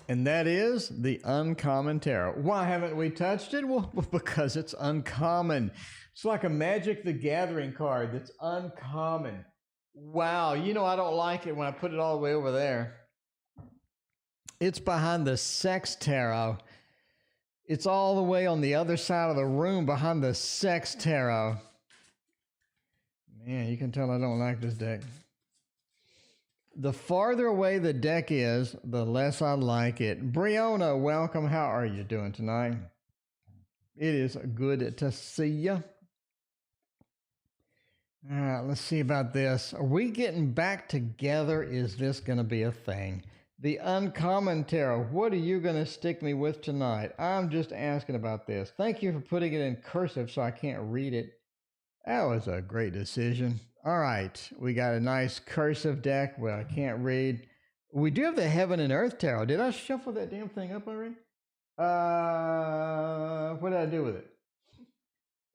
And that is the uncommon tarot. Why haven't we touched it? Well, because it's uncommon. It's like a Magic the Gathering card that's uncommon. Wow, you know I don't like it when I put it all the way over there. It's behind the Sex Tarot. It's all the way on the other side of the room behind the Sex Tarot. Man, you can tell I don't like this deck. The farther away the deck is, the less I like it. Brianna, welcome. How are you doing tonight? It is good to see you. All right, let's see about this. Are we getting back together? Is this going to be a thing? The uncommon tarot. What are you going to stick me with tonight? I'm just asking about this. Thank you for putting it in cursive so I can't read it. That was a great decision. All right, we got a nice cursive deck. Well, I can't read. We do have the Heaven and Earth Tarot. Did I shuffle that damn thing up already? What did I do with it?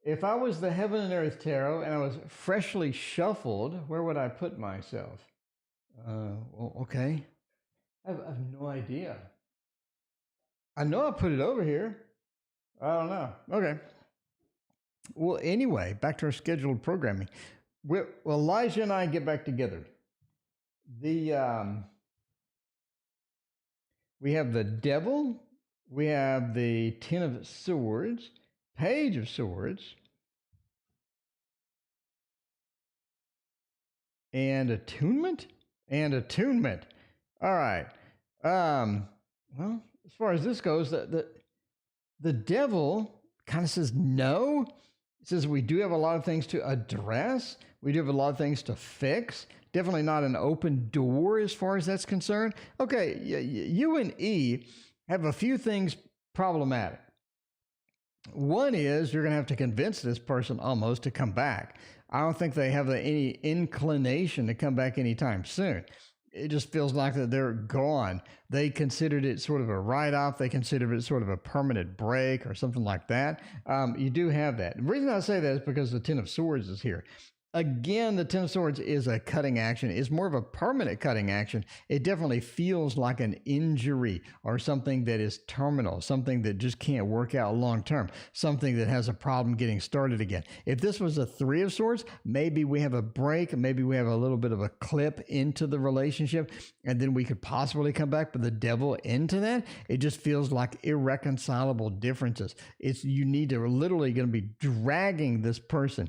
If I was the Heaven and Earth Tarot and I was freshly shuffled, where would I put myself? Well, okay. I have no idea. I know I put it over here. I don't know. Okay. Well, anyway, back to our scheduled programming. Well, Elijah and I get back together. We have the Devil. We have the Ten of Swords, Page of Swords, and Attunement. All right. Well, as far as this goes, the Devil kind of says no. It says we do have a lot of things to address. We do have a lot of things to fix. Definitely not an open door as far as that's concerned. Okay, you and E have a few things problematic. One is you're going to have to convince this person almost to come back. I don't think they have any inclination to come back anytime soon. It just feels like that they're gone. They considered it sort of a write-off. They considered it sort of a permanent break or something like that. You do have that. The reason I say that is because the Ten of Swords is here. Again, the Ten of Swords is a cutting action. It's more of a permanent cutting action. It definitely feels like an injury or something that is terminal, something that just can't work out long term, something that has a problem getting started again. If this was a Three of Swords, maybe we have a break, maybe we have a little bit of a clip into the relationship, and then we could possibly come back. But the Devil into that, it just feels like irreconcilable differences. You need to literally going to be dragging this person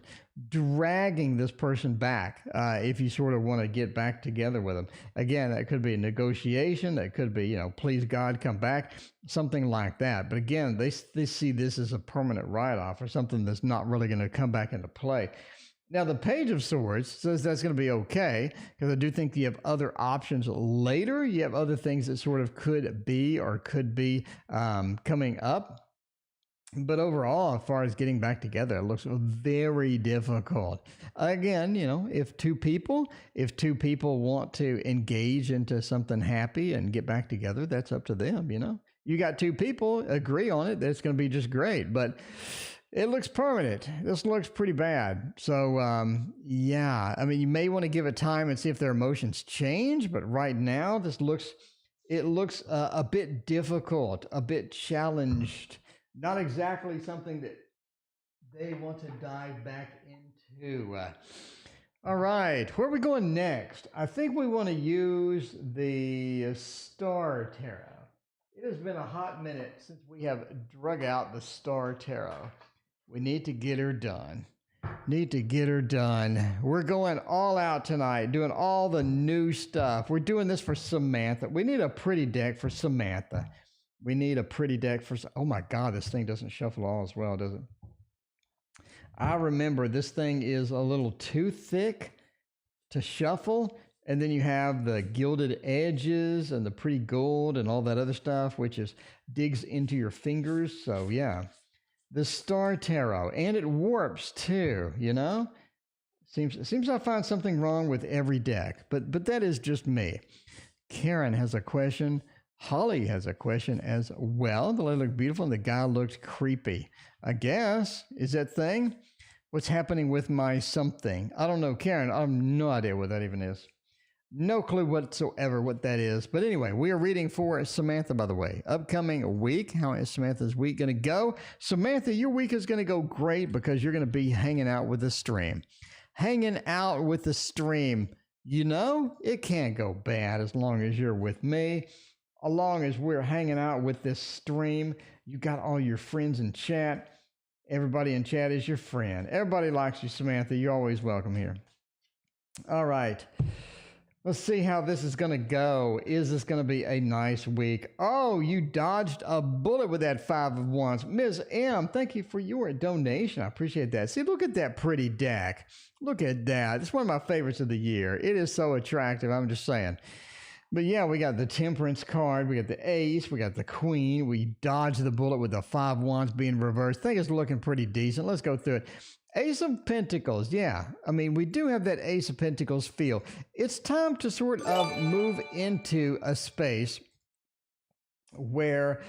back if you sort of want to get back together with them. Again, that could be a negotiation. That could be, please God, come back, something like that. But again, they see this as a permanent write-off or something that's not really going to come back into play. Now, the Page of Swords says that's going to be okay, because I do think you have other options later. You have other things that sort of could be coming up. But overall, as far as getting back together, it looks very difficult. Again, if two people want to engage into something happy and get back together, that's up to them, You got two people, agree on it, that's going to be just great. But it looks permanent. This looks pretty bad. So, yeah, I mean, you may want to give it time and see if their emotions change. But right now, it looks a bit difficult, a bit challenged. Not exactly something that they want to dive back into. All right, where are we going next? I think we want to use the Star Tarot. It has been a hot minute since we have drug out the Star Tarot. We need to get her done. Need to get her done. We're going all out tonight, doing all the new stuff. We're doing this for Samantha. We need a pretty deck for Samantha. We need a pretty deck for... Oh my God, this thing doesn't shuffle all as well, does it? I remember this thing is a little too thick to shuffle. And then you have the gilded edges and the pretty gold and all that other stuff, which is digs into your fingers. So yeah, the Star Tarot, and it warps too, you know? Seems I find something wrong with every deck, but that is just me. Karen has a question. Holly has a question as well. The lady looked beautiful and the guy looked creepy. I guess. Is that thing? What's happening with my something? I don't know, Karen. I have no idea what that even is. No clue whatsoever what that is. But anyway, we are reading for Samantha, by the way. Upcoming week. How is Samantha's week going to go? Samantha, your week is going to go great because you're going to be hanging out with the stream. Hanging out with the stream. You know, it can't go bad as long as you're with me. As long as we're hanging out with this stream, you got all your friends in chat. Everybody in chat is your friend. Everybody likes you, Samantha. You're always welcome here. All right. Let's see how this is going to go. Is this going to be a nice week? Oh, you dodged a bullet with that 5 of Wands. Ms. M, thank you for your donation. I appreciate that. See, look at that pretty deck. Look at that. It's one of my favorites of the year. It is so attractive. I'm just saying. But yeah, we got the Temperance card, we got the Ace, we got the Queen, we dodged the bullet with the 5 Wands being reversed. I think it's looking pretty decent. Let's go through it. Ace of Pentacles, yeah. I mean, we do have that Ace of Pentacles feel. It's time to sort of move into a space where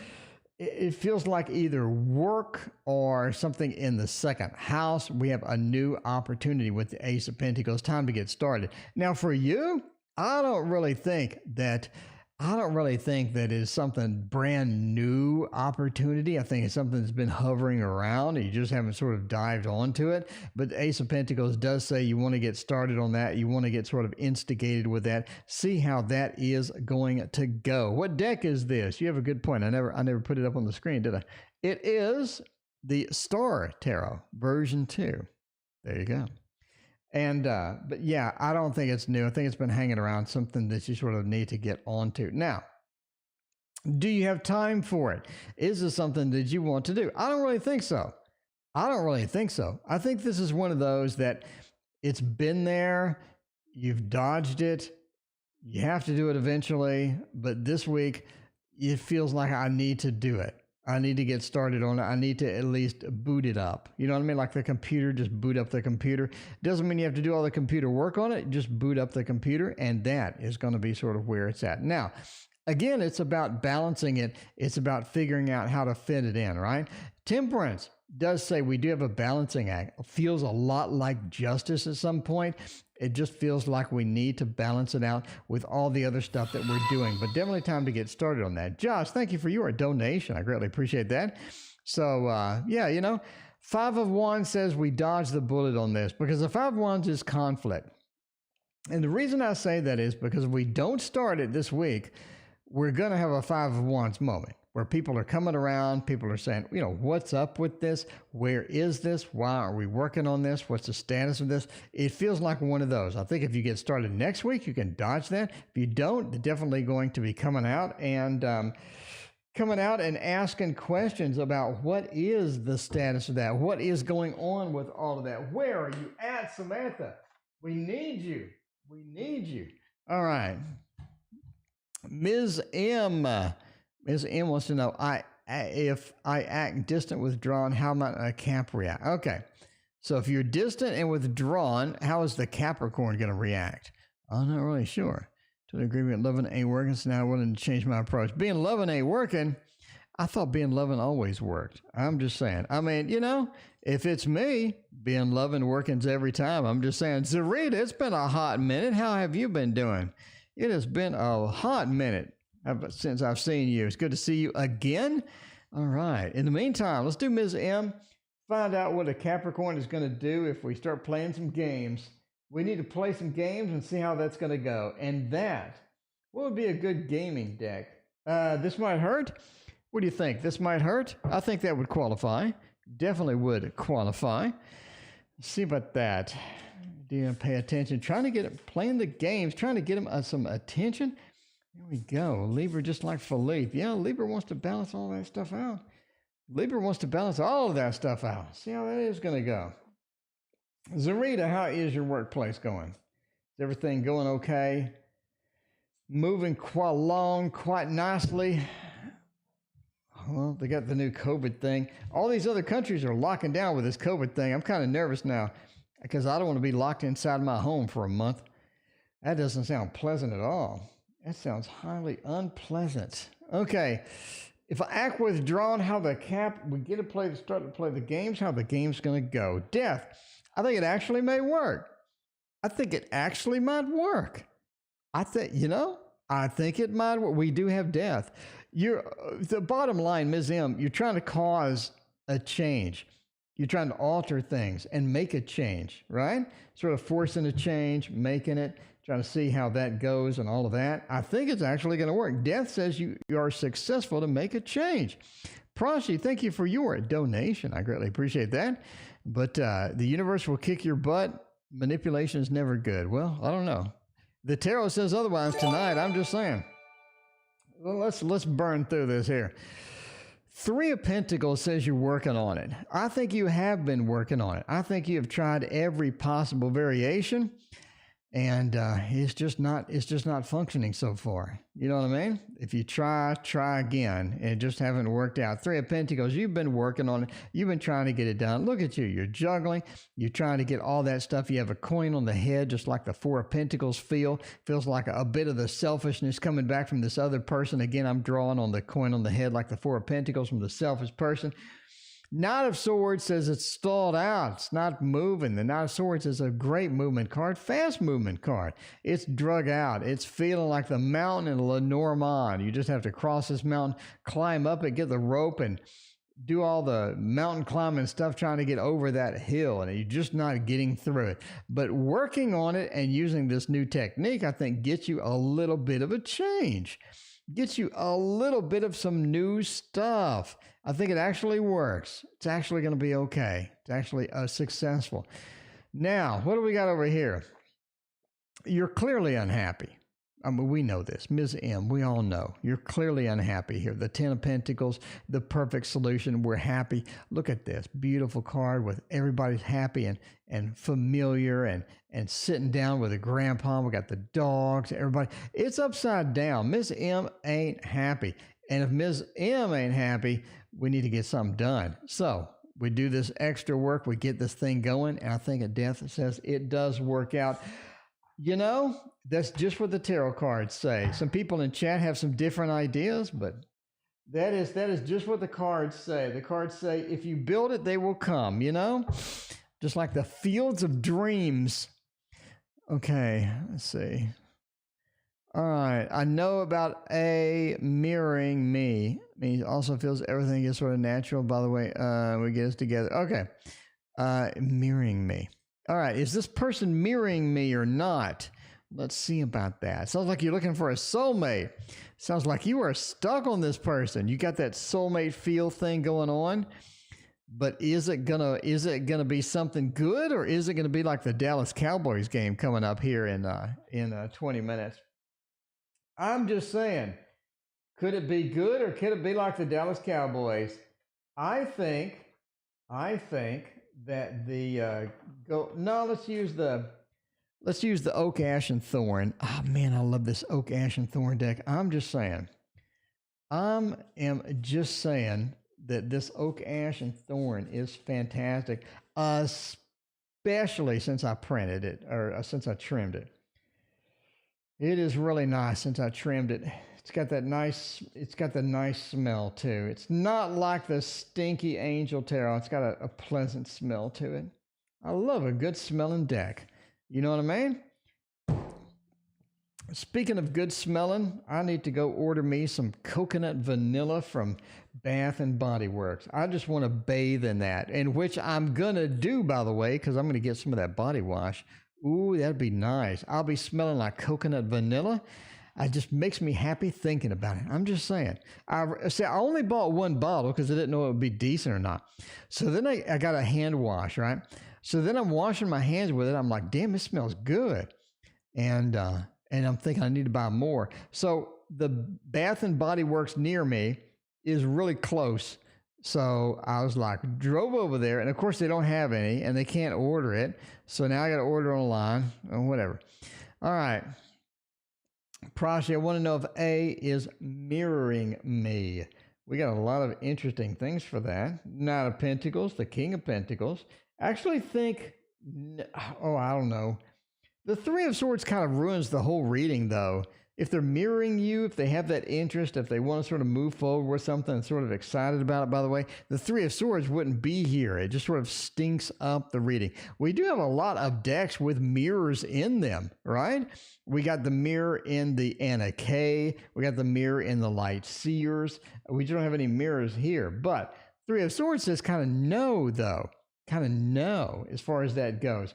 it feels like either work or something in the second house. We have a new opportunity with the Ace of Pentacles. Time to get started. Now for you, I don't really think that is something brand new opportunity. I think it's something that's been hovering around and you just haven't sort of dived onto it. But the Ace of Pentacles does say you want to get started on that. You want to get sort of instigated with that. See how that is going to go. What deck is this? You have a good point. I never put it up on the screen, did I? It is the Star Tarot version 2. There you go. And, but yeah, I don't think it's new. I think it's been hanging around, something that you sort of need to get onto. Now, do you have time for it? Is this something that you want to do? I don't really think so. I think this is one of those that it's been there. You've dodged it. You have to do it eventually. But this week, it feels like I need to do it. I need to get started on it. I need to at least boot it up. You know what I mean? Like the computer, just boot up the computer. Doesn't mean you have to do all the computer work on it. Just boot up the computer, and that is going to be sort of where it's at. Now, again, it's about balancing it. It's about figuring out how to fit it in, right? Temperance does say we do have a balancing act. It feels a lot like Justice at some point. It just feels like we need to balance it out with all the other stuff that we're doing. But definitely time to get started on that. Josh, thank you for your donation. I greatly appreciate that. So, yeah, you know, 5 of Wands says we dodged the bullet on this because the 5 of Wands is conflict. And the reason I say that is because if we don't start it this week, we're going to have a 5 of Wands moment where people are coming around, people are saying, you know, what's up with this? Where is this? Why are we working on this? What's the status of this? It feels like one of those. I think if you get started next week, you can dodge that. If you don't, they're definitely going to be coming out and asking questions about what is the status of that? What is going on with all of that? Where are you at, Samantha? We need you. We need you. All right. Ms. M wants to know, if I act distant, withdrawn, how might a Cap react? Okay, so if you're distant and withdrawn, how is the Capricorn going to react? I'm not really sure. To the agreement, loving ain't working, so now I wanted to change my approach. Being loving ain't working. I thought being loving always worked. I'm just saying. I mean, you know, if it's me, being loving working's every time. I'm just saying. Zarita, it's been a hot minute. How have you been doing? It has been a hot minute since I've seen you. It's good to see you again. All right. In the meantime, let's do Ms. M. Find out what a Capricorn is going to do if we start playing some games. We need to play some games and see how that's going to go. And that, what would be a good gaming deck? This might hurt. What do you think? This might hurt? I think that would qualify. Definitely would qualify. Let's see about that. Do you pay attention? Trying to get it, playing the games, trying to get them some attention. There we go. Libra just like Felicia. Yeah, Libra wants to balance all that stuff out. Libra wants to balance all of that stuff out. See how that is going to go. Zarita, how is your workplace going? Is everything going okay? Moving quite along quite nicely? Well, they got the new COVID thing. All these other countries are locking down with this COVID thing. I'm kind of nervous now because I don't want to be locked inside my home for a month. That doesn't sound pleasant at all. That sounds highly unpleasant. Okay. If I act withdrawn, how the we get to play, start to play the games, how the game's going to go. Death. I think it actually may work. I think it actually might work. I think it might work. We do have death. The bottom line, Ms. M, you're trying to cause a change. You're trying to alter things and make a change, right? Sort of forcing a change, making it, trying to see how that goes and all of that. I think it's actually going to work. Death says you are successful to make a change. Prashi, thank you for your donation. I greatly appreciate that. But the universe will kick your butt. Manipulation is never good. Well, I don't know. The tarot says otherwise tonight. I'm just saying. Well, let's burn through this here. Three of Pentacles says you're working on it. I think you have been working on it. I think you have tried every possible variation, and it's just not functioning so far. You know what I mean? If you try again, and it just haven't worked out. Three of Pentacles, you've been working on it. You've been trying to get it done. Look at you. You're juggling. You're trying to get all that stuff. You have a coin on the head, just like the Four of Pentacles feels like a bit of the selfishness coming back from this other person. Again, I'm drawing on the coin on the head like the Four of Pentacles from the selfish person. Knight of Swords says it's stalled out. It's not moving. The Knight of Swords is a great movement card, fast movement card. It's drug out. It's feeling like the mountain in Lenormand. You just have to cross this mountain, climb up it, get the rope, and do all the mountain climbing stuff trying to get over that hill, and you're just not getting through it. But working on it and using this new technique, I think, gets you a little bit of a change. Gets you a little bit of some new stuff. I think it actually works. It's actually going to be okay. It's actually successful. Now, what do we got over here? You're clearly unhappy. I mean, we know this. Ms. M, we all know. You're clearly unhappy here. The Ten of Pentacles, the perfect solution. We're happy. Look at this. Beautiful card with everybody's happy and familiar and sitting down with a grandpa. We got the dogs, everybody. It's upside down. Ms. M ain't happy. And if Ms. M ain't happy, we need to get something done. So we do this extra work. We get this thing going. And I think at Death says it does work out. You know, that's just what the tarot cards say. Some people in chat have some different ideas, but that is just what the cards say. The cards say, if you build it, they will come, you know? Just like the fields of dreams. Okay, let's see. All right, I know about A mirroring me. He also feels everything is sort of natural. By the way, we get us together. Okay, mirroring me. All right, is this person mirroring me or not? Let's see about that. Sounds like you're looking for a soulmate. Sounds like you are stuck on this person. You got that soulmate feel thing going on. But is it gonna be something good, or is it gonna be like the Dallas Cowboys game coming up here in 20 minutes? I'm just saying, could it be good, or could it be like the Dallas Cowboys? I think that let's use the Oak, Ash, and Thorn. Oh man, I love this Oak, Ash, and Thorn deck. I'm just saying that this Oak, Ash, and Thorn is fantastic, especially since I printed it, or since I trimmed it. It is really nice since I trimmed it. It's got the nice smell too. It's not like the stinky Angel Tarot. It's got a pleasant smell to it. I love a good smelling deck. You know what I mean? Speaking of good smelling, I need to go order me some coconut vanilla from Bath and Body Works. I just want to bathe in that, and which I'm going to do, by the way, because I'm going to get some of that body wash. Ooh, that'd be nice. I'll be smelling like coconut vanilla. It just makes me happy thinking about it. I'm just saying. I only bought one bottle because I didn't know it would be decent or not. So then I got a hand wash, right? So then I'm washing my hands with it. I'm like, damn, this smells good. And I'm thinking I need to buy more. So the Bath and Body Works near me is really close. So I was like, drove over there, and of course they don't have any, and they can't order it. So now I got to order online or whatever. All right. Prashi, I want to know if A is mirroring me. We got a lot of interesting things for that. Knight of Pentacles, the King of Pentacles. I actually think, I don't know. The Three of Swords kind of ruins the whole reading, though. If they're mirroring you, if they have that interest, if they want to sort of move forward with something and sort of excited about it, by the way, the Three of Swords wouldn't be here. It just sort of stinks up the reading. We do have a lot of decks with mirrors in them, right? We got the mirror in the Anna K. We got the mirror in the Light Seers. We don't have any mirrors here, but Three of Swords says kind of no, though. Kind of no as far as that goes.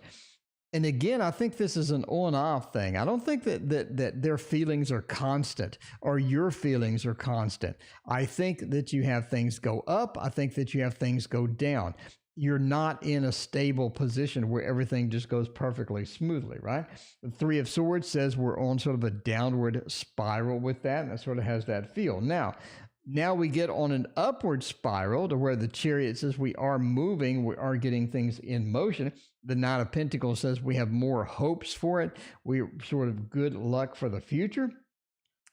And again, I think this is an on-off thing. I don't think that their feelings are constant or your feelings are constant. I think that you have things go up. I think that you have things go down. You're not in a stable position where everything just goes perfectly smoothly, right? The Three of Swords says we're on sort of a downward spiral with that, and that sort of has that feel. Now we get on an upward spiral to where the Chariot says we are moving, we are getting things in motion. The Knight of Pentacles says we have more hopes for it. We're sort of good luck for the future.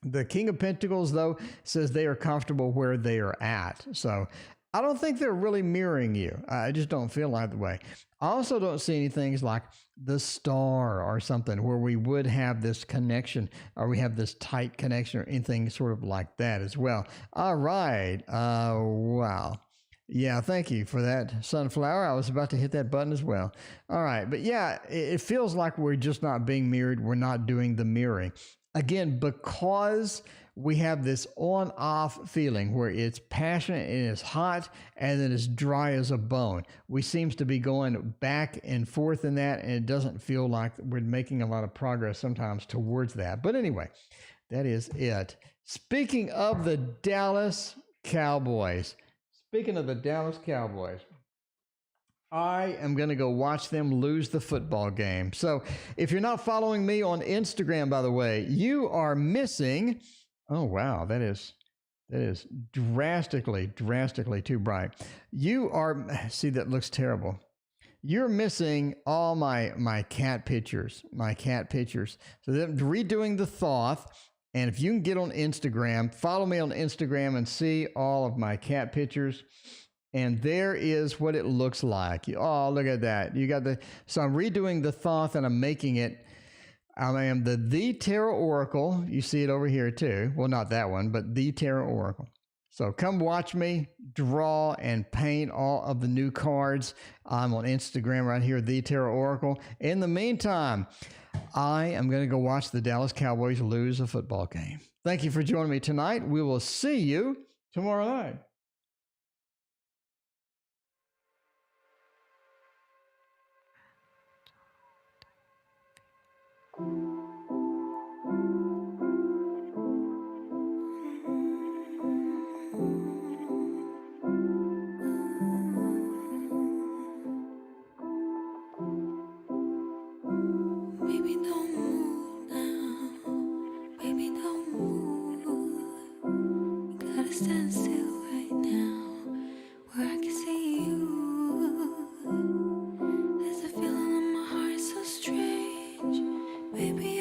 The King of Pentacles, though, says they are comfortable where they are at. So I don't think they're really mirroring you. I just don't feel like the way. I also don't see any things like the Star or something where we would have this connection or we have this tight connection or anything sort of like that as well. All right. Wow. Yeah, thank you for that, Sunflower. I was about to hit that button as well. All right. But yeah, it feels like we're just not being mirrored. We're not doing the mirroring. Again, because we have this on-off feeling where it's passionate and it's hot and then it's dry as a bone. We seems to be going back and forth in that, and it doesn't feel like we're making a lot of progress sometimes towards that. But anyway, that is it. Speaking of the Dallas Cowboys, I am going to go watch them lose the football game. So if you're not following me on Instagram, by the way, you are missing. Oh, wow. That is drastically too bright. See, that looks terrible. You're missing all my cat pictures, So they're redoing the Thoth. And if you can get on Instagram, follow me on Instagram and see all of my cat pictures. And there is what it looks like. Oh, look at that. So I'm redoing the Thoth and I'm making it. I am the Tarot Oracle. You see it over here too. Well, not that one, but the Tarot Oracle. So come watch me draw and paint all of the new cards. I'm on Instagram right here, the Tarot Oracle. In the meantime, I am going to go watch the Dallas Cowboys lose a football game. Thank you for joining me tonight. We will see you tomorrow night. Baby, don't move now. Baby, don't move. You gotta stand still right now, where I can see you. There's a feeling in my heart so strange. Baby,